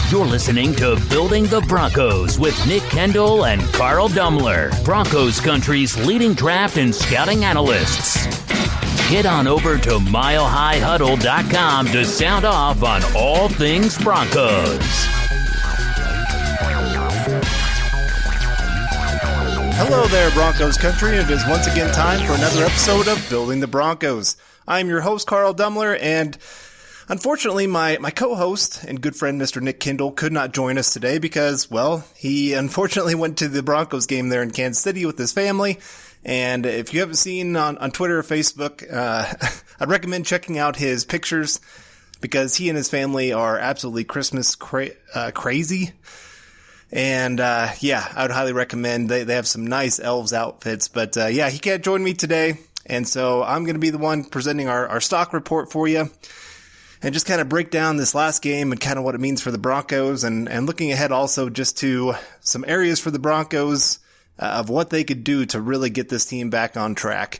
You're listening to Building the Broncos with Nick Kendell and Carl Dumler, Broncos Country's leading draft and scouting analysts. Get on over to milehighhuddle.com to sound off on all things Broncos. Hello there, Broncos Country. It is once again time for another episode of Building the Broncos. I'm your host, Carl Dumler, and unfortunately, my co-host and good friend, Mr. Nick Kendell, could not join us today because, well, he unfortunately went to the Broncos game there in Kansas City with his family. And if you haven't seen on Twitter or Facebook, I'd recommend checking out his pictures because he and his family are absolutely Christmas crazy. And yeah, I would highly recommend. They have some nice elves outfits. But yeah, he can't join me today. And so I'm going to be the one presenting our stock report for you. And just kind of break down this last game and kind of what it means for the Broncos and looking ahead also just to some areas for the Broncos of what they could do to really get this team back on track.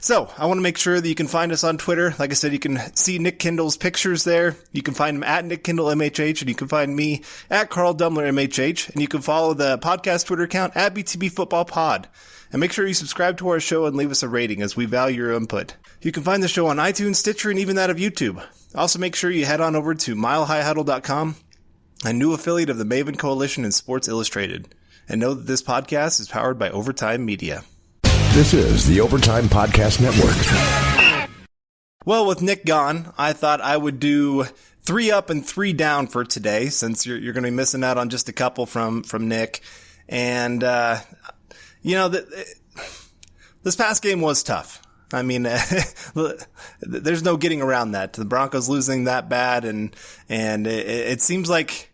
So I want to make sure that you can find us on Twitter. Like I said, you can see Nick Kendell's pictures there. You can find him at Nick Kendell MHH, and you can find me at Carl Dumler MHH, and you can follow the podcast Twitter account at BTB Football Pod. And make sure you subscribe to our show and leave us a rating as we value your input. You can find the show on iTunes, Stitcher, and even that of YouTube. Also, make sure you head on over to milehighhuddle.com, a new affiliate of the Maven Coalition and Sports Illustrated. And know that this podcast is powered by Overtime Media. This is the Overtime Podcast Network. Well, with Nick gone, I thought I would do 3 up and 3 down for today, since you're going to be missing out on just a couple from Nick. And, you know, this past game was tough. I mean, there's no getting around that. The Broncos losing that bad, and it seems like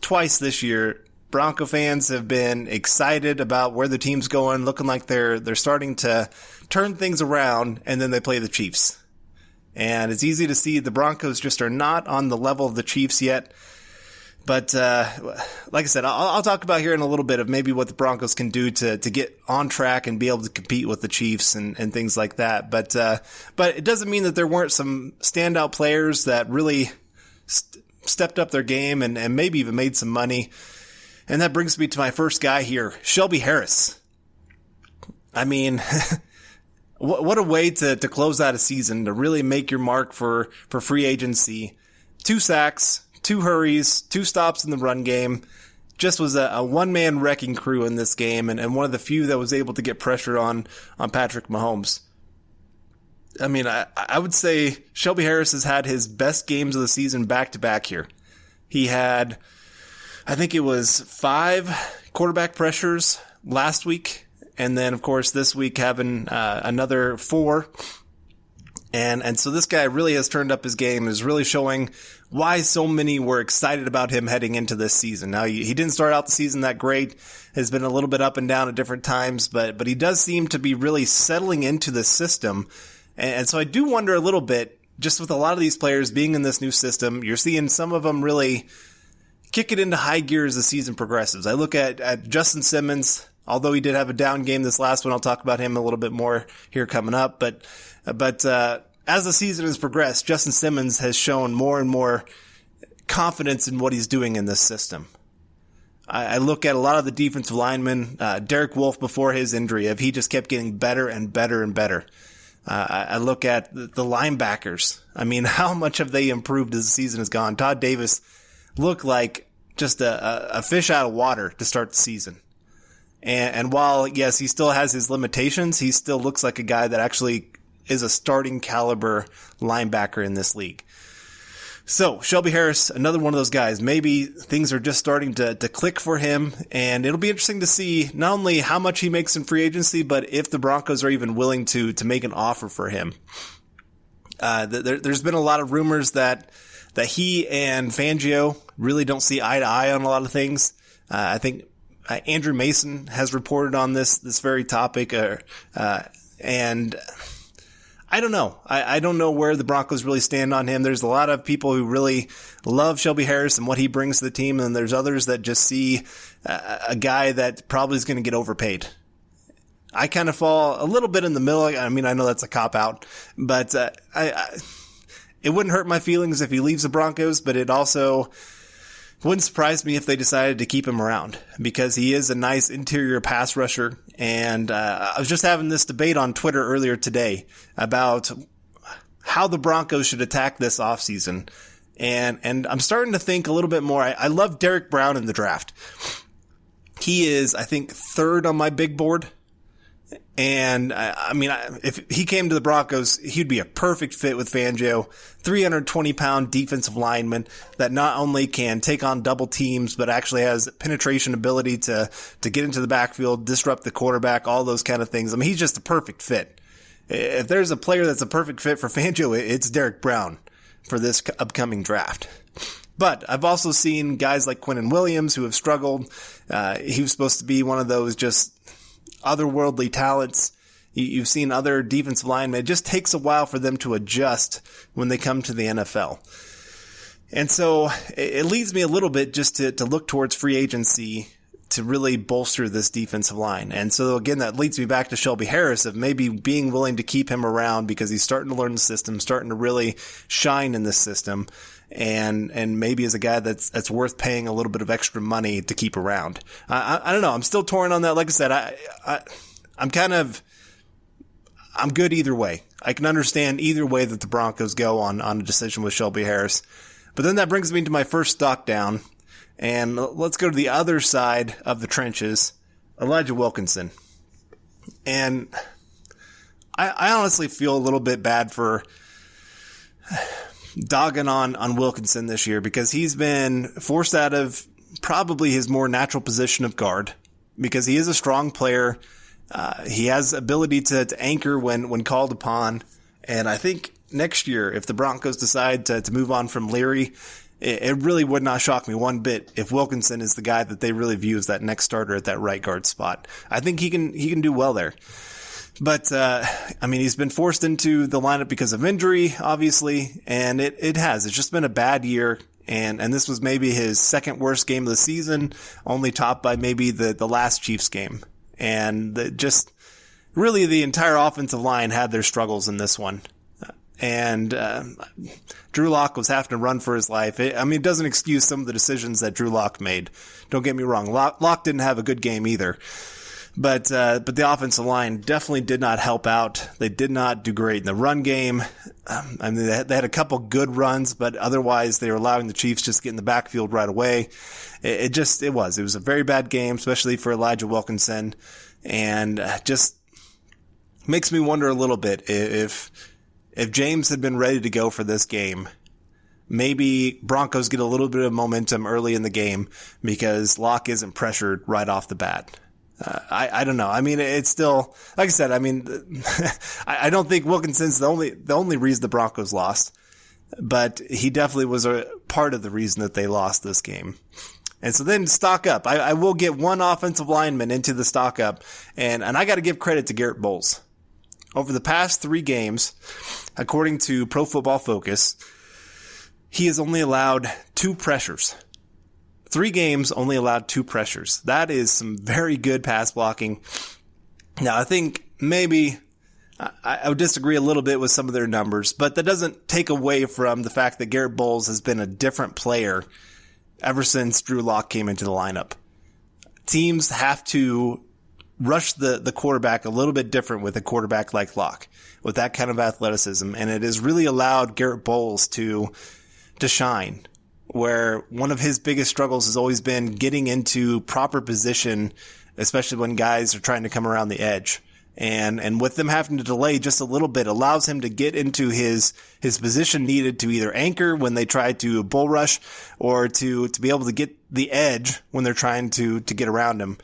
twice this year, Bronco fans have been excited about where the team's going, looking like they're starting to turn things around, and then they play the Chiefs. And it's easy to see the Broncos just are not on the level of the Chiefs yet. But like I said, I'll talk about here in a little bit of maybe what the Broncos can do to get on track and be able to compete with the Chiefs and things like that. But it doesn't mean that there weren't some standout players that really stepped up their game and maybe even made some money. And that brings me to my first guy here, Shelby Harris. I mean, what a way to close out a season, to really make your mark for free agency. 2 sacks. 2 hurries, 2 stops in the run game. Just was a one-man wrecking crew in this game, and one of the few that was able to get pressure on Patrick Mahomes. I mean, I would say Shelby Harris has had his best games of the season back-to-back here. He had, I think it was 5 quarterback pressures last week, and then, of course, this week having another 4. And so this guy really has turned up his game, is really showing why so many were excited about him heading into this season. Now, he didn't start out the season that great, has been a little bit up and down at different times, but he does seem to be really settling into the system. And so I do wonder a little bit, just with a lot of these players being in this new system, you're seeing some of them really kick it into high gear as the season progresses. I look at Justin Simmons, although he did have a down game this last one. I'll talk about him a little bit more here coming up, but as the season has progressed, Justin Simmons has shown more and more confidence in what he's doing in this system. I look at a lot of the defensive linemen, Derek Wolfe before his injury, if he just kept getting better and better and better. I look at the linebackers. I mean, how much have they improved as the season has gone? Todd Davis looked like just a fish out of water to start the season. And while, yes, he still has his limitations, he still looks like a guy that actually is a starting caliber linebacker in this league. So Shelby Harris, another one of those guys. Maybe things are just starting to click for him, and it'll be interesting to see not only how much he makes in free agency, but if the Broncos are even willing to make an offer for him. There's been a lot of rumors that he and Fangio really don't see eye to eye on a lot of things. I think Andrew Mason has reported on this very topic, and I don't know. I don't know where the Broncos really stand on him. There's a lot of people who really love Shelby Harris and what he brings to the team, and there's others that just see a guy that probably is going to get overpaid. I kind of fall a little bit in the middle. I mean, I know that's a cop-out, but it wouldn't hurt my feelings if he leaves the Broncos, but it also Wouldn't surprise me if they decided to keep him around because he is a nice interior pass rusher. And I was just having this debate on Twitter earlier today about how the Broncos should attack this offseason. And I'm starting to think a little bit more. I love Derek Brown in the draft. He is, I think, third on my big board. And I mean, if he came to the Broncos, he'd be a perfect fit with Fangio. 320-pound defensive lineman that not only can take on double teams, but actually has penetration ability to get into the backfield, disrupt the quarterback, all those kind of things. I mean, he's just a perfect fit. If there's a player that's a perfect fit for Fangio, it's Derek Brown for this upcoming draft. But I've also seen guys like Quinnen Williams who have struggled. He was supposed to be one of those just otherworldly talents. You've seen other defensive linemen. It just takes a while for them to adjust when they come to the NFL. And so it leads me a little bit just to look towards free agency to really bolster this defensive line. And so again, that leads me back to Shelby Harris of maybe being willing to keep him around because he's starting to learn the system, starting to really shine in this system. And maybe as a guy that's worth paying a little bit of extra money to keep around. I don't know. I'm still torn on that. Like I said, I'm good either way. I can understand either way that the Broncos go on a decision with Shelby Harris. But then that brings me to my first stock down. And let's go to the other side of the trenches, Elijah Wilkinson. And I honestly feel a little bit bad for dogging on Wilkinson this year because he's been forced out of probably his more natural position of guard because he is a strong player. He has ability to anchor when called upon. And I think next year, if the Broncos decide to move on from Leary, it really would not shock me one bit if Wilkinson is the guy that they really view as that next starter at that right guard spot. I think he can do well there. But, I mean, he's been forced into the lineup because of injury, obviously, and it has. It's just been a bad year, and this was maybe his second worst game of the season, only topped by maybe the last Chiefs game. And just really the entire offensive line had their struggles in this one. And Drew Lock was having to run for his life. It doesn't excuse some of the decisions that Drew Lock made. Don't get me wrong. Lock didn't have a good game either. But the offensive line definitely did not help out. They did not do great in the run game. They had a couple good runs, but otherwise they were allowing the Chiefs just to get in the backfield right away. It was a very bad game, especially for Elijah Wilkinson, and just makes me wonder a little bit if James had been ready to go for this game. Maybe Broncos get a little bit of momentum early in the game because Locke isn't pressured right off the bat. I don't know. I mean, it's still, like I said, I mean, I don't think Wilkinson's the only reason the Broncos lost, but he definitely was a part of the reason that they lost this game. And so then stock up. I will get one offensive lineman into the stock up, and I got to give credit to Garett Bolles. Over the past 3 games, according to Pro Football Focus, he has only allowed 2 pressures. 3 games, only allowed 2 pressures. That is some very good pass blocking. Now, I think maybe I would disagree a little bit with some of their numbers, but that doesn't take away from the fact that Garett Bolles has been a different player ever since Drew Lock came into the lineup. Teams have to rush the quarterback a little bit different with a quarterback like Lock, with that kind of athleticism, and it has really allowed Garett Bolles to shine, where one of his biggest struggles has always been getting into proper position, especially when guys are trying to come around the edge. And with them having to delay just a little bit allows him to get into his position needed to either anchor when they try to bull rush or to be able to get the edge when they're trying to get around him.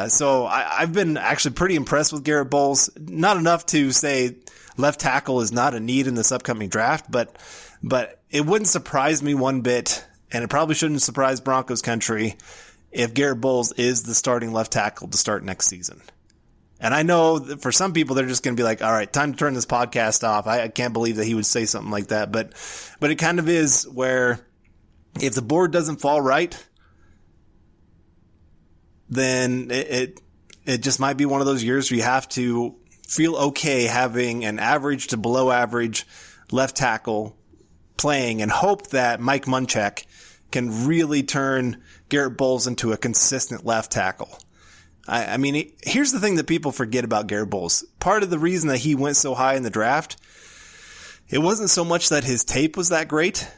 So I've been actually pretty impressed with Garett Bolles. Not enough to say left tackle is not a need in this upcoming draft, but it wouldn't surprise me one bit, and it probably shouldn't surprise Broncos country if Garett Bolles is the starting left tackle to start next season. And I know that for some people, they're just going to be like, all right, time to turn this podcast off. I can't believe that he would say something like that. But it kind of is where if the board doesn't fall right, then it just might be one of those years where you have to feel okay having an average to below average left tackle playing and hope that Mike Munchak can really turn Garett Bolles into a consistent left tackle. I mean, here's the thing that people forget about Garett Bolles. Part of the reason that he went so high in the draft, it wasn't so much that his tape was that great.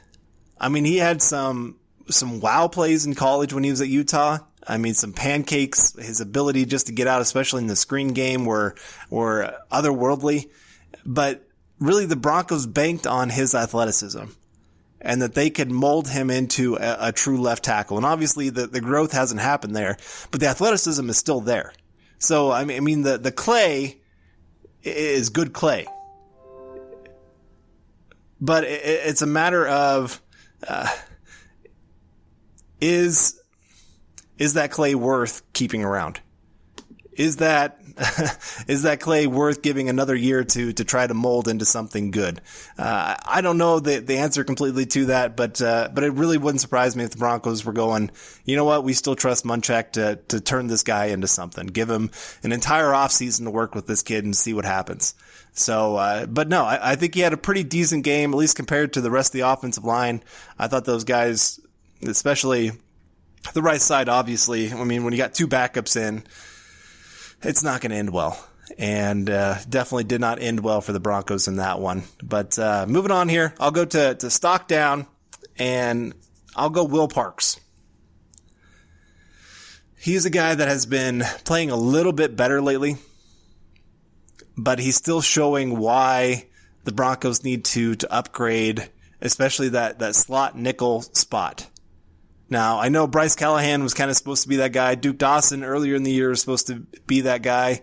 I mean, he had some wow plays in college when he was at Utah. I mean, some pancakes. His ability just to get out, especially in the screen game, were otherworldly. But really, the Broncos banked on his athleticism and that they could mold him into a true left tackle. And obviously, the growth hasn't happened there, but the athleticism is still there. So, I mean, the clay is good clay. But it's a matter of, is that clay worth keeping around? Is that clay worth giving another year to try to mold into something good? I don't know the answer completely to that, but it really wouldn't surprise me if the Broncos were going, you know what, we still trust Munchak to turn this guy into something. Give him an entire offseason to work with this kid and see what happens. So, but no, I think he had a pretty decent game, at least compared to the rest of the offensive line. I thought those guys, especially the right side, obviously, I mean, when you got two backups in, it's not going to end well. And definitely did not end well for the Broncos in that one. But moving on here, I'll go to stock down, and I'll go Will Parks. He's a guy that has been playing a little bit better lately, but he's still showing why the Broncos need to upgrade, especially that slot nickel spot. Now, I know Bryce Callahan was kind of supposed to be that guy. Duke Dawson earlier in the year was supposed to be that guy.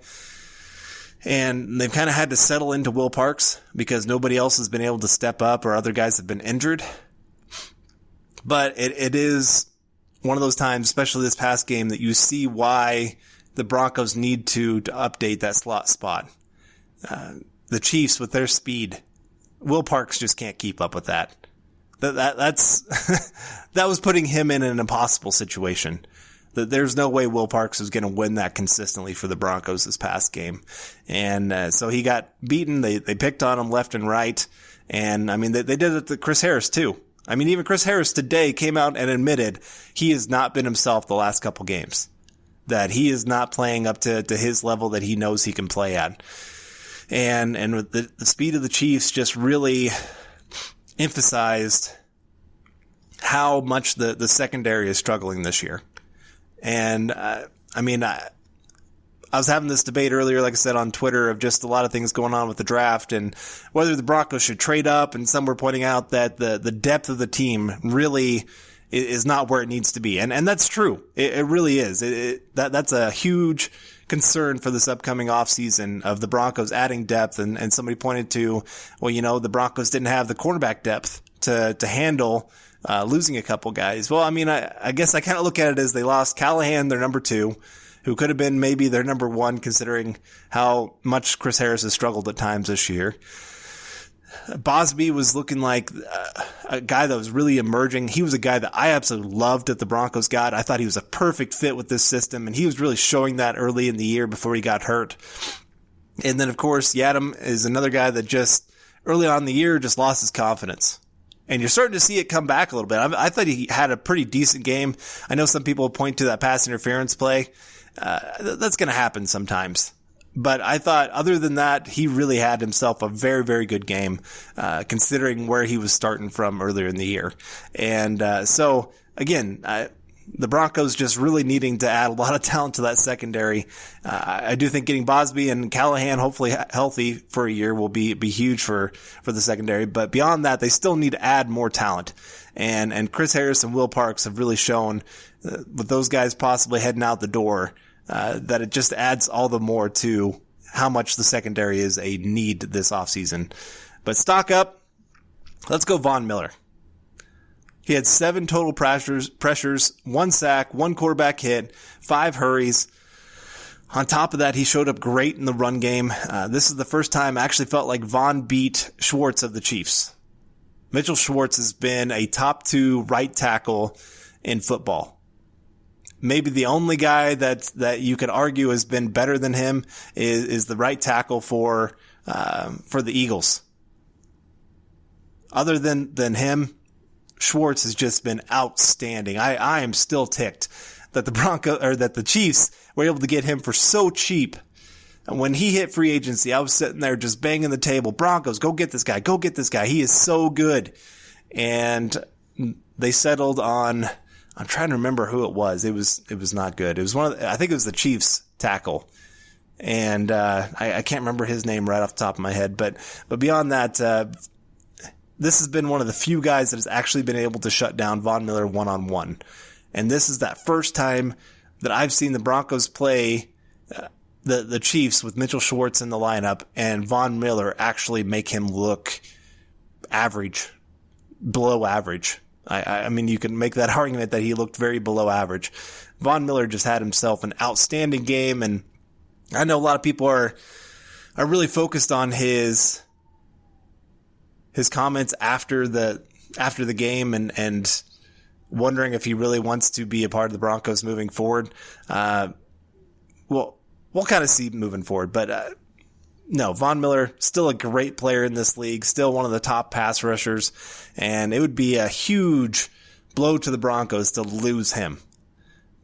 And they've kind of had to settle into Will Parks because nobody else has been able to step up or other guys have been injured. But it is one of those times, especially this past game, that you see why the Broncos need to update that slot spot. The Chiefs with their speed, Will Parks just can't keep up with that. That's that was putting him in an impossible situation. That there's no way Will Parks was going to win that consistently for the Broncos this past game, and so he got beaten. They picked on him left and right, and I mean they did it to Chris Harris too. I mean even Chris Harris today came out and admitted he has not been himself the last couple games. That he is not playing up to his level that he knows he can play at, and with the speed of the Chiefs just really emphasized how much the secondary is struggling this year. And, I was having this debate earlier, like I said, on Twitter of just a lot of things going on with the draft and whether the Broncos should trade up. And some were pointing out that the depth of the team really is not where it needs to be. And that's true. It really is. That's a huge concern for this upcoming offseason of the Broncos adding depth. And somebody pointed to, well, you know, the Broncos didn't have the cornerback depth to handle losing a couple guys. Well, I mean, I guess I kind of look at it as they lost Callahan, their number 2, who could have been maybe their number 1 considering how much Chris Harris has struggled at times this year. Bosby was looking like a guy that was really emerging. He was a guy that I absolutely loved that the Broncos got. I thought he was a perfect fit with this system, and he was really showing that early in the year before he got hurt. And then, of course, Yadam is another guy that just early on in the year just lost his confidence. And you're starting to see it come back a little bit. I thought he had a pretty decent game. I know some people point to that pass interference play. That's going to happen sometimes. But I thought other than that, he really had himself a very, very good game, considering where he was starting from earlier in the year. And so, again, the Broncos just really needing to add a lot of talent to that secondary. I do think getting Bosby and Callahan hopefully healthy for a year will be huge for the secondary. But beyond that, they still need to add more talent. And Chris Harris and Will Parks have really shown, with those guys possibly heading out the door, that it just adds all the more to how much the secondary is a need this offseason. But stock up. Let's go Von Miller. He had 7 total pressures, 1 sack, 1 quarterback hit, 5 hurries. On top of that, he showed up great in the run game. This is the first time I actually felt like Von beat Schwartz of the Chiefs. Mitchell Schwartz has been a top 2 right tackle in football. Maybe the only guy that you could argue has been better than him is the right tackle for the Eagles. Other than him, Schwartz has just been outstanding. I am still ticked that the Chiefs were able to get him for so cheap. And when he hit free agency, I was sitting there just banging the table. Broncos, go get this guy. Go get this guy. He is so good. And they settled on, I'm trying to remember who it was. It was not good. It was I think it was the Chiefs tackle. And, I can't remember his name right off the top of my head, but beyond that, this has been one of the few guys that has actually been able to shut down Von Miller one-on-one. And this is that first time that I've seen the Broncos play the Chiefs with Mitchell Schwartz in the lineup and Von Miller actually make him look average, below average. I mean, you can make that argument that he looked very below average. Von Miller just had himself an outstanding game, and I know a lot of people are really focused on his comments after the game and wondering if he really wants to be a part of the Broncos moving forward. Well, we'll kind of see moving forward, but no, Von Miller, still a great player in this league, still one of the top pass rushers, and it would be a huge blow to the Broncos to lose him.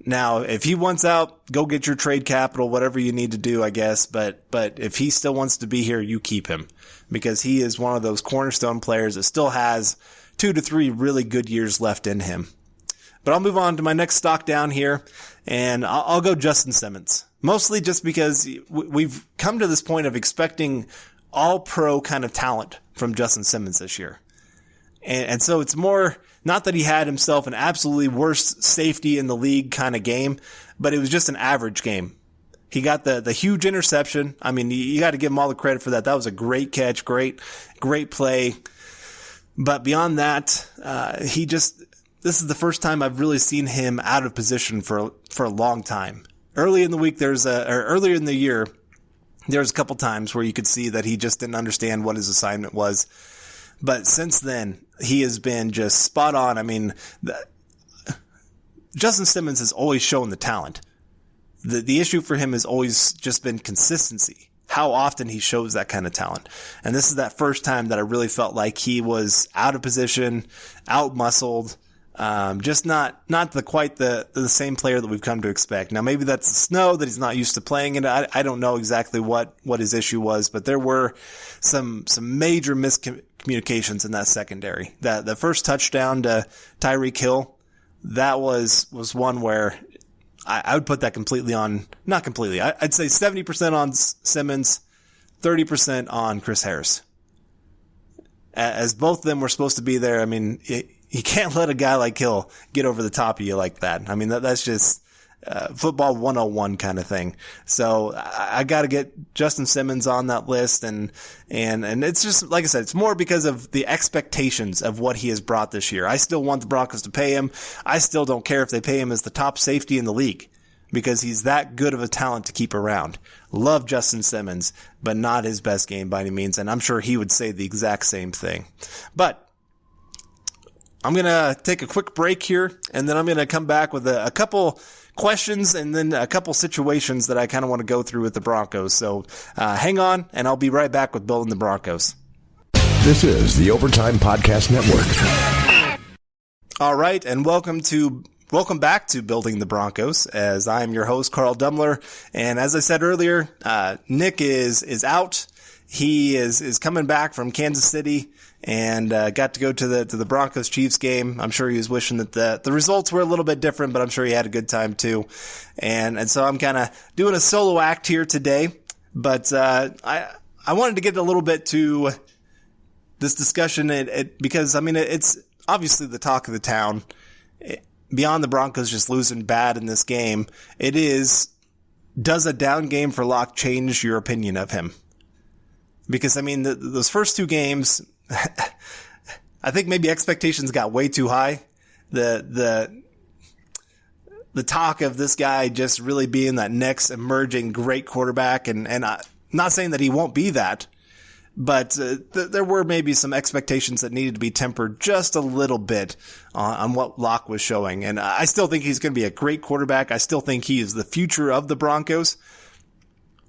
Now, if he wants out, go get your trade capital, whatever you need to do, I guess, but if he still wants to be here, you keep him, because he is one of those cornerstone players that still has 2 to 3 really good years left in him. But I'll move on to my next stock down here, and I'll go Justin Simmons. Mostly just because we've come to this point of expecting all-pro kind of talent from Justin Simmons this year. And so it's more, not that he had himself an absolutely worst safety in the league kind of game, but it was just an average game. He got the huge interception. I mean, you got to give him all the credit for that. That was a great catch, great play. But beyond that, this is the first time I've really seen him out of position for a long time. Earlier in the year, there was a couple times where you could see that he just didn't understand what his assignment was. But since then, he has been just spot on. I mean, Justin Simmons has always shown the talent. The issue for him has always just been consistency, how often he shows that kind of talent. And this is that first time that I really felt like he was out of position, out-muscled, just not quite the same player that we've come to expect. Now, maybe that's the snow that he's not used to playing in. I don't know exactly what his issue was, but there were some major miscommunications in that secondary. The first touchdown to Tyreek Hill, that was one where I would put that completely on, not completely. I'd say 70% on Simmons, 30% on Chris Harris. As both of them were supposed to be there, I mean, you can't let a guy like Hill get over the top of you like that. I mean, that's just football 101 kind of thing. So I got to get Justin Simmons on that list, and it's just, like I said, it's more because of the expectations of what he has brought this year. I still want the Broncos to pay him. I still don't care if they pay him as the top safety in the league, because he's that good of a talent to keep around. Love Justin Simmons, but not his best game by any means, and I'm sure he would say the exact same thing. But I'm going to take a quick break here, and then I'm going to come back with a couple questions and then a couple situations that I kind of want to go through with the Broncos. So hang on, and I'll be right back with Building the Broncos. This is the Overtime Podcast Network. All right, and welcome back to Building the Broncos, as I am your host, Carl Dumler. And as I said earlier, Nick is out. He is coming back from Kansas City and got to go to the Broncos Chiefs game. I'm sure he was wishing that the results were a little bit different, but I'm sure he had a good time too. And so I'm kind of doing a solo act here today. But I wanted to get a little bit to this discussion because I mean it's obviously the talk of the town. Beyond the Broncos just losing bad in this game, it is, does a down game for Locke change your opinion of him? Because I mean those first two games, I think maybe expectations got way too high. The talk of this guy just really being that next emerging great quarterback, and I'm not saying that he won't be that, but there were maybe some expectations that needed to be tempered just a little bit on what Locke was showing. And I still think he's going to be a great quarterback. I still think he is the future of the Broncos.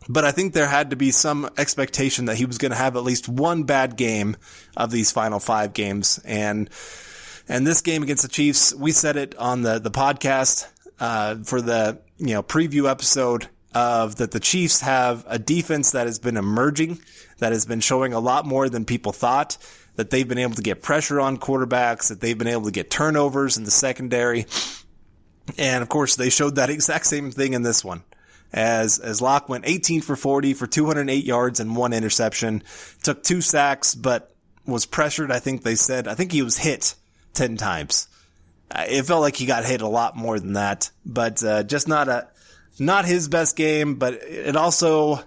But I think there had to be some expectation that he was going to have at least one bad game of these final 5 games. And And this game against the Chiefs, we said it on the podcast for the preview episode of that the Chiefs have a defense that has been emerging, that has been showing a lot more than people thought, that they've been able to get pressure on quarterbacks, that they've been able to get turnovers in the secondary. And of course, they showed that exact same thing in this one. As Locke went 18 for 40 for 208 yards and 1 interception, took 2 sacks, but was pressured. I think he was hit 10 times. It felt like he got hit a lot more than that, but just not his best game. But it also,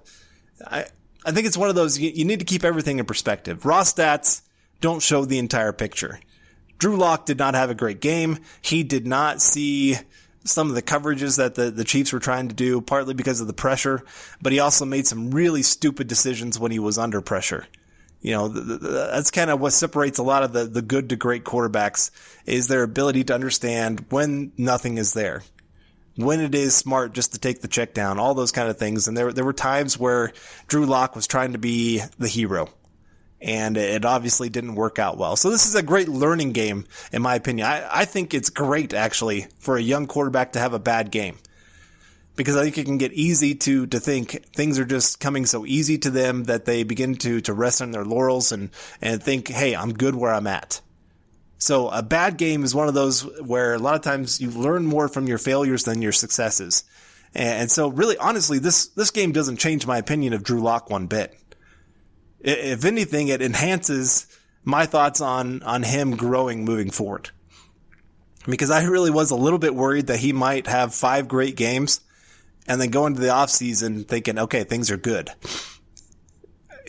I think it's one of those, you need to keep everything in perspective. Raw stats don't show the entire picture. Drew Lock did not have a great game. He did not see some of the coverages that the Chiefs were trying to do, partly because of the pressure, but he also made some really stupid decisions when he was under pressure. That's kind of what separates a lot of the good to great quarterbacks, is their ability to understand when nothing is there, when it is smart just to take the check down, all those kind of things. And there were times where Drew Lock was trying to be the hero, and it obviously didn't work out well. So this is a great learning game, in my opinion. I think it's great, actually, for a young quarterback to have a bad game, because I think it can get easy to think things are just coming so easy to them that they begin to rest on their laurels and think, hey, I'm good where I'm at. So a bad game is one of those where a lot of times you learn more from your failures than your successes. And so really, honestly, this game doesn't change my opinion of Drew Lock one bit. If anything, it enhances my thoughts on him growing moving forward. Because I really was a little bit worried that he might have 5 great games and then go into the offseason thinking, okay, things are good.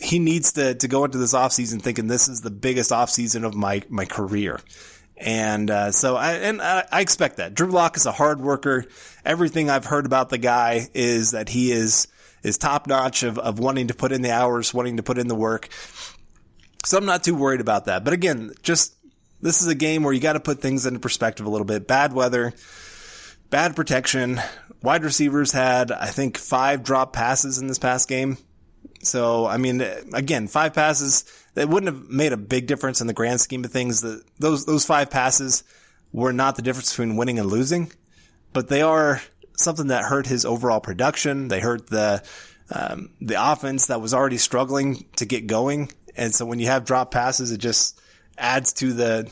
He needs to go into this offseason thinking this is the biggest offseason of my career. And so I expect that. Drew Lock is a hard worker. Everything I've heard about the guy is that he is top notch of wanting to put in the hours, wanting to put in the work. So I'm not too worried about that. But again, this is a game where you got to put things into perspective a little bit. Bad weather, bad protection. Wide receivers had, I think, 5 drop passes in this past game. So, I mean, again, 5 passes, that wouldn't have made a big difference in the grand scheme of things. Those 5 passes were not the difference between winning and losing, but they are something that hurt his overall production. They hurt the offense that was already struggling to get going. And so when you have drop passes, it just adds to the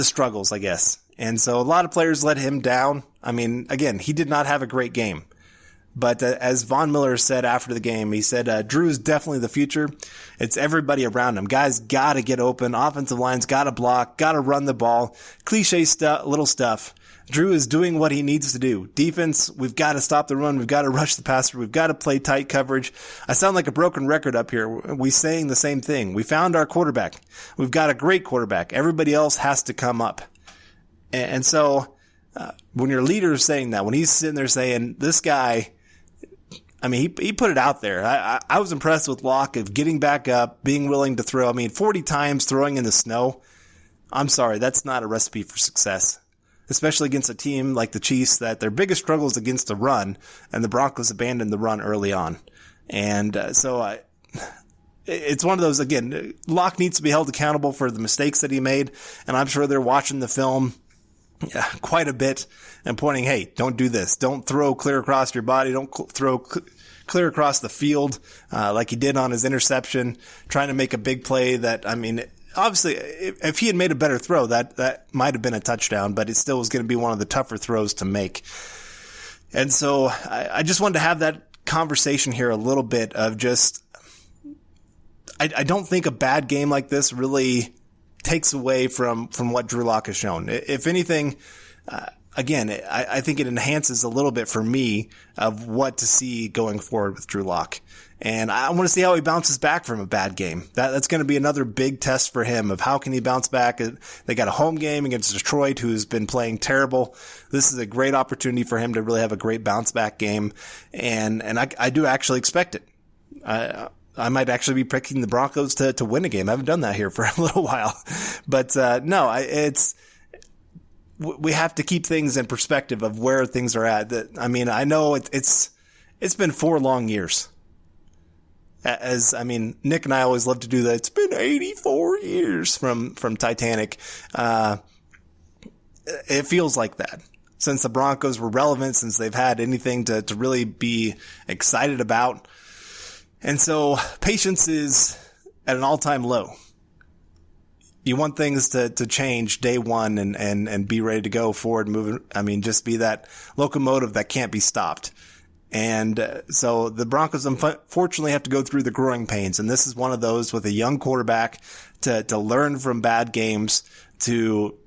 struggles, I guess. And so a lot of players let him down. I mean, again, he did not have a great game. But as Von Miller said after the game, he said, Drew is definitely the future. It's everybody around him. Guys got to get open. Offensive lines got to block, got to run the ball. Cliche little stuff. Drew is doing what he needs to do. Defense, we've got to stop the run. We've got to rush the passer. We've got to play tight coverage. I sound like a broken record up here. We saying the same thing. We found our quarterback. We've got a great quarterback. Everybody else has to come up. And so when your leader is saying that, when he's sitting there saying, this guy, I mean, he put it out there. I was impressed with Locke of getting back up, being willing to throw. I mean, 40 times throwing in the snow. I'm sorry, that's not a recipe for success, especially against a team like the Chiefs that their biggest struggle is against the run, and the Broncos abandoned the run early on. And so it's one of those, again, Locke needs to be held accountable for the mistakes that he made, and I'm sure they're watching the film quite a bit and pointing, hey, don't do this. Don't throw clear across your body. Don't throw clear across the field like he did on his interception, trying to make a big play that, I mean, obviously, if he had made a better throw, that might have been a touchdown, but it still was going to be one of the tougher throws to make. And so I just wanted to have that conversation here a little bit of just, I don't think a bad game like this really takes away from what Drew Lock has shown. If anything, again, I think it enhances a little bit for me of what to see going forward with Drew Lock. And I want to see how he bounces back from a bad game. That's going to be another big test for him of how can he bounce back. They got a home game against Detroit, who's been playing terrible. This is a great opportunity for him to really have a great bounce back game. And I do actually expect it. I might actually be picking the Broncos to win a game. I haven't done that here for a little while, but we have to keep things in perspective of where things are at. I mean, I know it's been 4 long years. Nick and I always love to do that. It's been 84 years from Titanic. It feels like that. Since the Broncos were relevant, since they've had anything to really be excited about. And so patience is at an all-time low. You want things to change day one and be ready to go forward, moving. Just be that locomotive that can't be stopped. And so the Broncos unfortunately have to go through the growing pains. And this is one of those with a young quarterback to learn from bad games, to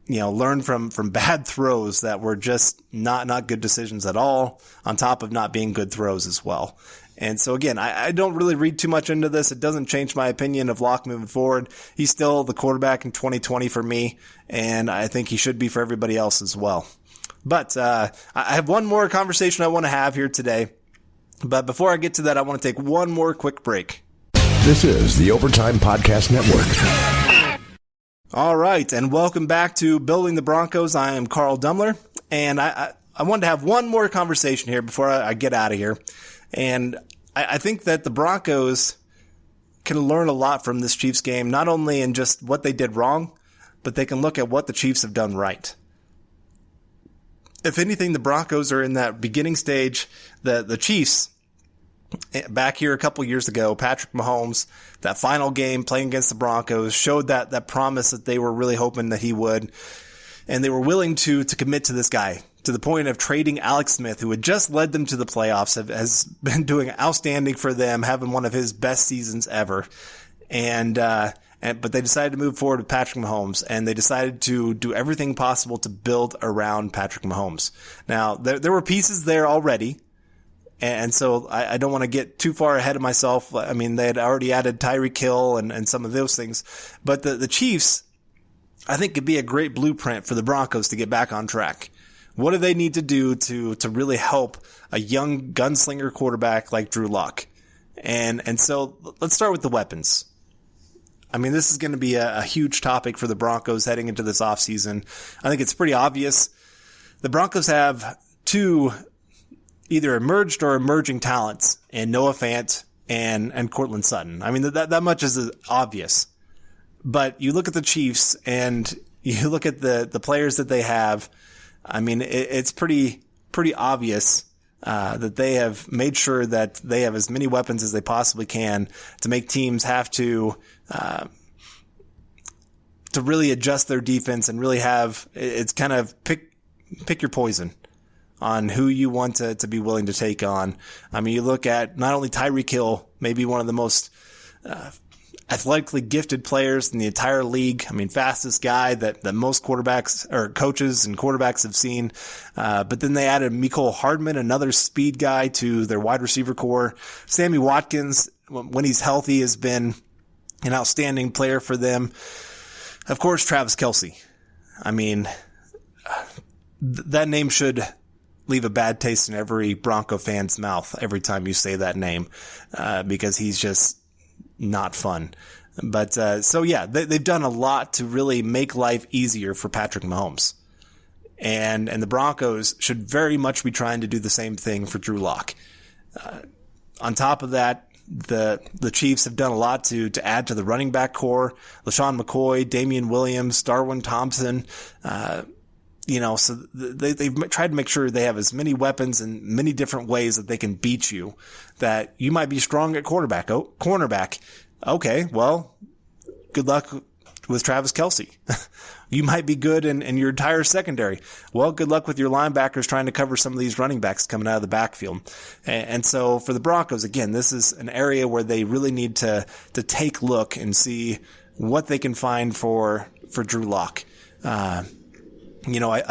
learn from bad throws that were just not good decisions at all, on top of not being good throws as well. And so again, I don't really read too much into this. It doesn't change my opinion of Locke moving forward. He's still the quarterback in 2020 for me, and I think he should be for everybody else as well. But I have one more conversation I want to have here today. But before I get to that, I want to take one more quick break. This is the Overtime Podcast Network. All right, and welcome back to Building the Broncos. I am Carl Dumler, and I wanted to have one more conversation here before I get out of here. And I think that the Broncos can learn a lot from this Chiefs game, not only in just what they did wrong, but they can look at what the Chiefs have done right. If anything, the Broncos are in that beginning stage. The Chiefs, back here a couple years ago, Patrick Mahomes, that final game playing against the Broncos, showed that promise that they were really hoping that he would. And they were willing to commit to this guy, to the point of trading Alex Smith, who had just led them to the playoffs, has been doing outstanding for them, having one of his best seasons ever. But they decided to move forward with Patrick Mahomes, and they decided to do everything possible to build around Patrick Mahomes. Now, there were pieces there already. And so I don't want to get too far ahead of myself. They had already added Tyreek Hill and some of those things. But the Chiefs, I think, could be a great blueprint for the Broncos to get back on track. What do they need to do to really help a young gunslinger quarterback like Drew Lock? And so let's start with the weapons. This is going to be a huge topic for the Broncos heading into this offseason. I think it's pretty obvious. The Broncos have two either emerged or emerging talents in Noah Fant and Courtland Sutton. That much is obvious. But you look at the Chiefs and you look at the players that they have. It's pretty obvious that they have made sure that they have as many weapons as they possibly can to make teams have to really adjust their defense and really have it's kind of pick your poison on who you want to be willing to take on. You look at not only Tyreek Hill, maybe one of the most athletically gifted players in the entire league. Fastest guy that most quarterbacks or coaches and quarterbacks have seen. But then they added Mecole Hardman, another speed guy, to their wide receiver core. Sammy Watkins, when he's healthy, has been an outstanding player for them. Of course, Travis Kelce. That name should leave a bad taste in every Bronco fan's mouth every time you say that name, because he's just not fun. But they've done a lot to really make life easier for Patrick Mahomes. And the Broncos should very much be trying to do the same thing for Drew Lock. On top of that, the Chiefs have done a lot to add to the running back core. LaShawn McCoy, Damian Williams, Darwin Thompson, so they've tried to make sure they have as many weapons and many different ways that they can beat you, that you might be strong at cornerback. Okay, well, good luck with Travis Kelce. You might be good in your entire secondary. Well, good luck with your linebackers trying to cover some of these running backs coming out of the backfield. And so for the Broncos, again, this is an area where they really need to take a look and see what they can find for Drew Lock. I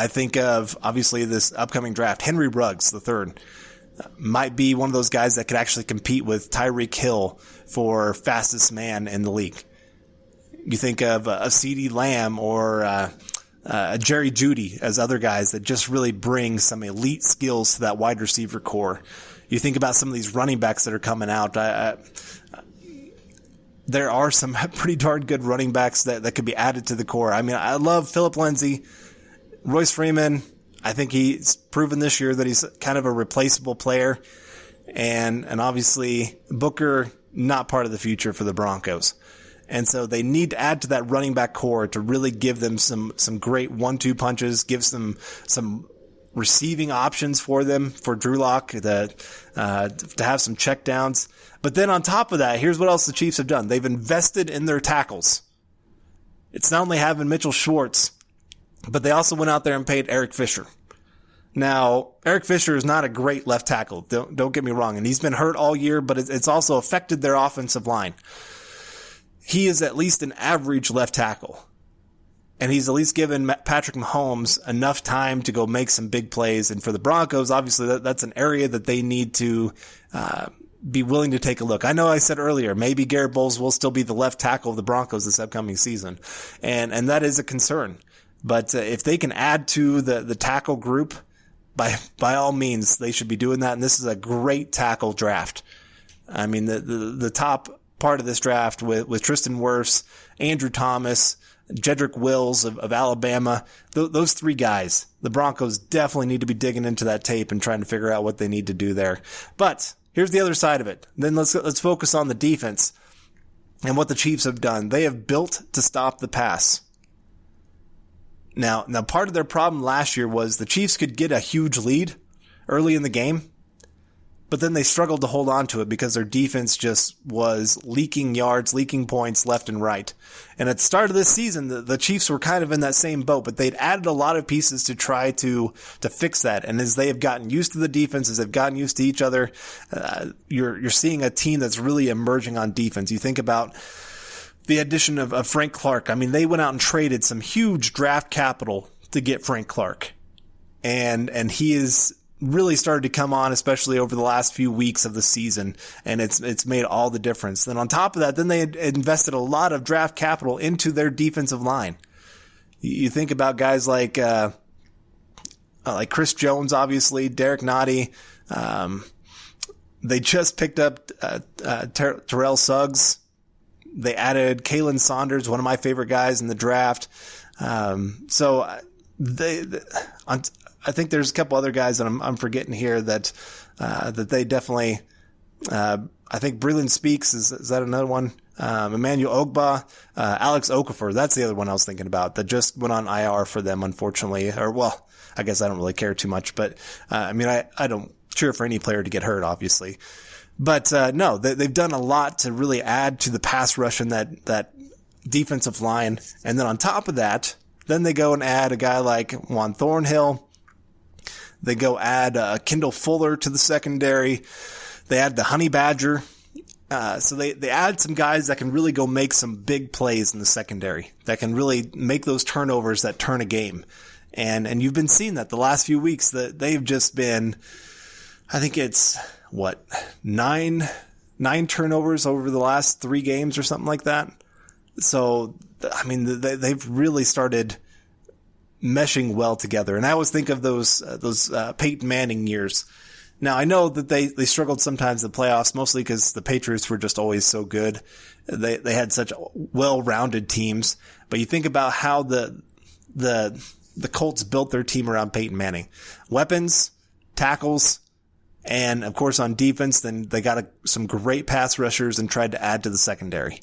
think of, obviously, this upcoming draft. Henry Ruggs III might be one of those guys that could actually compete with Tyreek Hill for fastest man in the league. You think of a CeeDee Lamb or a Jerry Jeudy as other guys that just really bring some elite skills to that wide receiver core. You think about some of these running backs that are coming out. There are some pretty darn good running backs that could be added to the core. I love Phillip Lindsay. Royce Freeman, I think he's proven this year that he's kind of a replaceable player. And obviously Booker not part of the future for the Broncos. And so they need to add to that running back core to really give them some great 1-2 punches, give them some receiving options for them, for Drew Lock, to have some checkdowns. But then on top of that, here's what else the Chiefs have done. They've invested in their tackles. It's not only having Mitchell Schwartz, but they also went out there and paid Eric Fisher. Now, Eric Fisher is not a great left tackle. Don't get me wrong. And he's been hurt all year, but it's also affected their offensive line. He is at least an average left tackle. And he's at least given Patrick Mahomes enough time to go make some big plays. And for the Broncos, obviously that's an area that they need to be willing to take a look. I know I said earlier, maybe Garett Bolles will still be the left tackle of the Broncos this upcoming season. And that is a concern. But if they can add to the tackle group, by all means, they should be doing that. And this is a great tackle draft. I mean, the top part of this draft with Tristan Wirfs, Andrew Thomas, Jedrick Wills of Alabama, those three guys, the Broncos definitely need to be digging into that tape and trying to figure out what they need to do there. But here's the other side of it. Then let's focus on the defense and what the Chiefs have done. They have built to stop the pass. Now part of their problem last year was the Chiefs could get a huge lead early in the game, but then they struggled to hold on to it because their defense just was leaking yards, leaking points left and right. And at the start of this season, the Chiefs were kind of in that same boat, but they'd added a lot of pieces to try to fix that. And as they have gotten used to the defense, as they've gotten used to each other, you're seeing a team that's really emerging on defense. You think about the addition of Frank Clark. I mean, they went out and traded some huge draft capital to get Frank Clark. And he is really started to come on, especially over the last few weeks of the season, and it's made all the difference. Then on top of that, then they had invested a lot of draft capital into their defensive line. You think about guys like Chris Jones, obviously, Derek Nottie. They just picked up Terrell Suggs. They added Kalen Saunders, one of my favorite guys in the draft. I think there's a couple other guys that I'm forgetting here that they definitely, I think Breland Speaks is that another one? Emmanuel Ogba, Alex Okafor. That's the other one I was thinking about that just went on IR for them, unfortunately. Or, well, I guess I don't really care too much, but, I don't cheer for any player to get hurt, obviously. But, no, they've done a lot to really add to the pass rush in that defensive line. And then on top of that, then they go and add a guy like Juan Thornhill. They go add Kendall Fuller to the secondary. They add the Honey Badger. So they add some guys that can really go make some big plays in the secondary, that can really make those turnovers that turn a game. And you've been seeing that the last few weeks, that they've just been, I think it's nine turnovers over the last 3 games or something like that. So, I mean, they've really started meshing well together. And I always think of those Peyton Manning years. Now, I know that they struggled sometimes in the playoffs, mostly because the Patriots were just always so good. They had such well-rounded teams. But you think about how the Colts built their team around Peyton Manning. Weapons, tackles, and of course on defense, then they got some great pass rushers and tried to add to the secondary.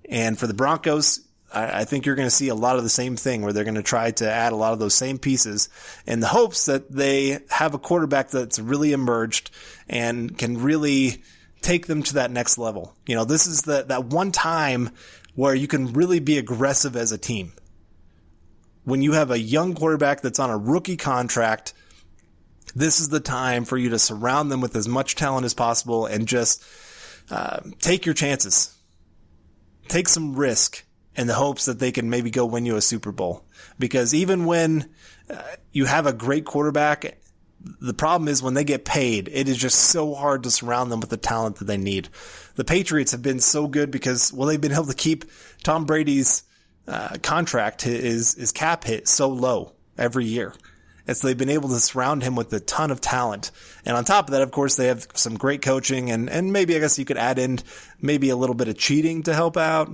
And for the Broncos, I think you're going to see a lot of the same thing, where they're going to try to add a lot of those same pieces in the hopes that they have a quarterback that's really emerged and can really take them to that next level. You know, this is that one time where you can really be aggressive as a team. When you have a young quarterback that's on a rookie contract, this is the time for you to surround them with as much talent as possible and just take your chances. Take some risk in the hopes that they can maybe go win you a Super Bowl. Because even when you have a great quarterback, the problem is when they get paid, it is just so hard to surround them with the talent that they need. The Patriots have been so good because, well, they've been able to keep Tom Brady's contract, his cap hit, so low every year. And so they've been able to surround him with a ton of talent. And on top of that, of course, they have some great coaching, and maybe I guess you could add in maybe a little bit of cheating to help out.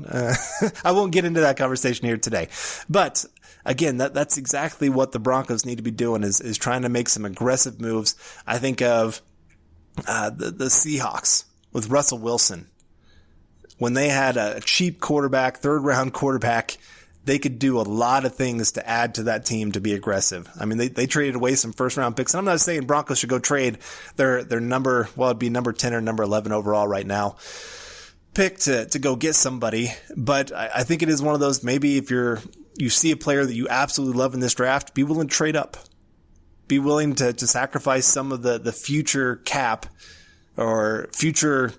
I won't get into that conversation here today. But again, that's exactly what the Broncos need to be doing, is trying to make some aggressive moves. I think of the Seahawks with Russell Wilson. when they had a cheap quarterback, third-round quarterback, they could do a lot of things to add to that team to be aggressive. I mean, they traded away some first-round picks. And I'm not saying Broncos should go trade their number, well, it'd be number 10 or number 11 overall right now, pick to go get somebody. But I think it is one of those, maybe if you see a player that you absolutely love in this draft, be willing to trade up. Be willing to sacrifice some of the future cap or future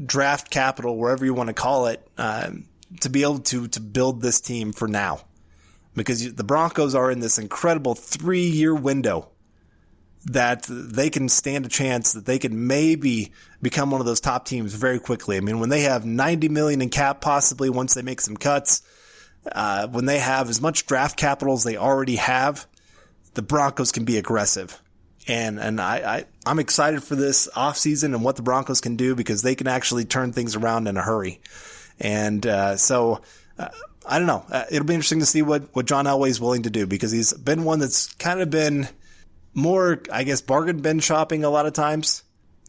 draft capital, wherever you want to call it, to be able to build this team for now. Because the Broncos are in this incredible 3-year window that they can stand a chance that they can maybe become one of those top teams very quickly. I mean, when they have $90 million in cap, possibly once they make some cuts, when they have as much draft capital as they already have, the Broncos can be aggressive. And I'm excited for this offseason and what the Broncos can do, because they can actually turn things around in a hurry. And so I don't know. It'll be interesting to see what John Elway is willing to do, because he's been one that's kind of been more, I guess, bargain bin shopping a lot of times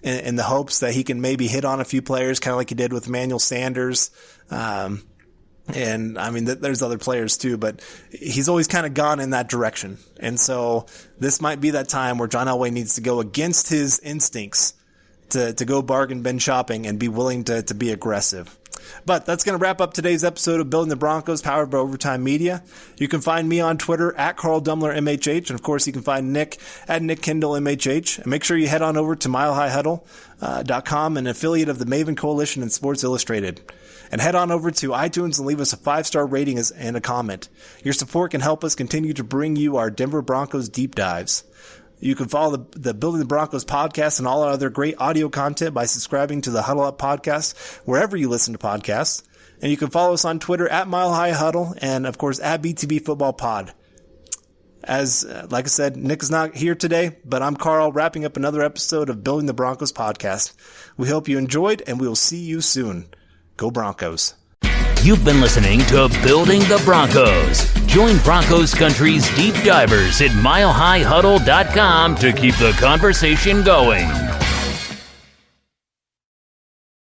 in the hopes that he can maybe hit on a few players, kind of like he did with Emmanuel Sanders. And I mean, there's other players too, but he's always kind of gone in that direction. And so this might be that time where John Elway needs to go against his instincts to go bargain bin shopping and be willing to be aggressive. But that's going to wrap up today's episode of Building the Broncos, powered by Overtime Media. You can find me on Twitter at Carl Dumler MHH. And of course, you can find Nick at Nick Kendell MHH. And make sure you head on over to milehighhuddle.com, an affiliate of the Maven Coalition and Sports Illustrated. And head on over to iTunes and leave us a 5-star rating and a comment. Your support can help us continue to bring you our Denver Broncos deep dives. You can follow the Building the Broncos podcast and all our other great audio content by subscribing to the Huddle Up podcast wherever you listen to podcasts. And you can follow us on Twitter at Mile High Huddle and, of course, at BTB Football Pod. As, like I said, Nick is not here today, but I'm Carl, wrapping up another episode of Building the Broncos podcast. We hope you enjoyed, and we will see you soon. Go Broncos. You've been listening to Building the Broncos. Join Broncos Country's deep divers at milehighhuddle.com to keep the conversation going.